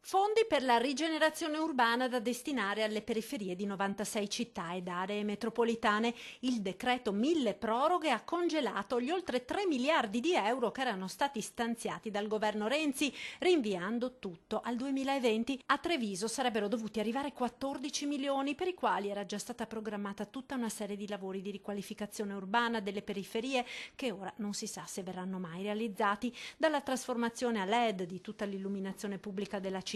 Fondi per la rigenerazione urbana da destinare alle periferie di 96 città ed aree metropolitane. Il decreto mille proroghe ha congelato gli oltre 3 miliardi di euro che erano stati stanziati dal governo Renzi, rinviando tutto al 2020. A Treviso sarebbero dovuti arrivare 14 milioni, per i quali era già stata programmata tutta una serie di lavori di riqualificazione urbana delle periferie che ora non si sa se verranno mai realizzati, dalla trasformazione a LED di tutta l'illuminazione pubblica della città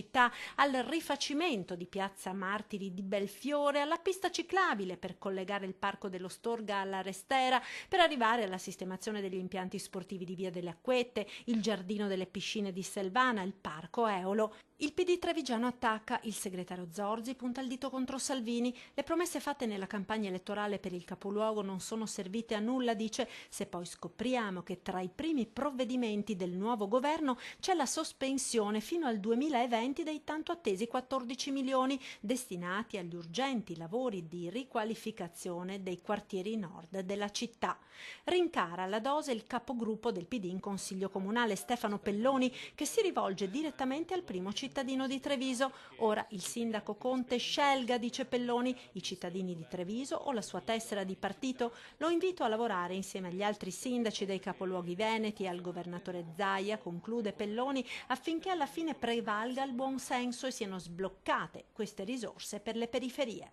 al rifacimento di Piazza Martiri di Belfiore, alla pista ciclabile per collegare il Parco dello Storga alla Restera, per arrivare alla sistemazione degli impianti sportivi di Via delle Acquette, il giardino delle piscine di Selvana, il Parco Eolo. Il PD trevigiano attacca, il segretario Zorzi punta il dito contro Salvini. Le promesse fatte nella campagna elettorale per il capoluogo non sono servite a nulla, dice. Se poi scopriamo che tra i primi provvedimenti del nuovo governo c'è la sospensione fino al 2020 dei tanto attesi 14 milioni destinati agli urgenti lavori di riqualificazione dei quartieri nord della città. Rincara alla dose il capogruppo del PD in Consiglio Comunale Stefano Pelloni, che si rivolge direttamente al primo cittadino di Treviso. Ora il sindaco Conte scelga, dice Pelloni, i cittadini di Treviso o la sua tessera di partito. Lo invito a lavorare insieme agli altri sindaci dei capoluoghi veneti e al governatore Zaia, conclude Pelloni, affinché alla fine prevalga il buon senso e siano sbloccate queste risorse per le periferie.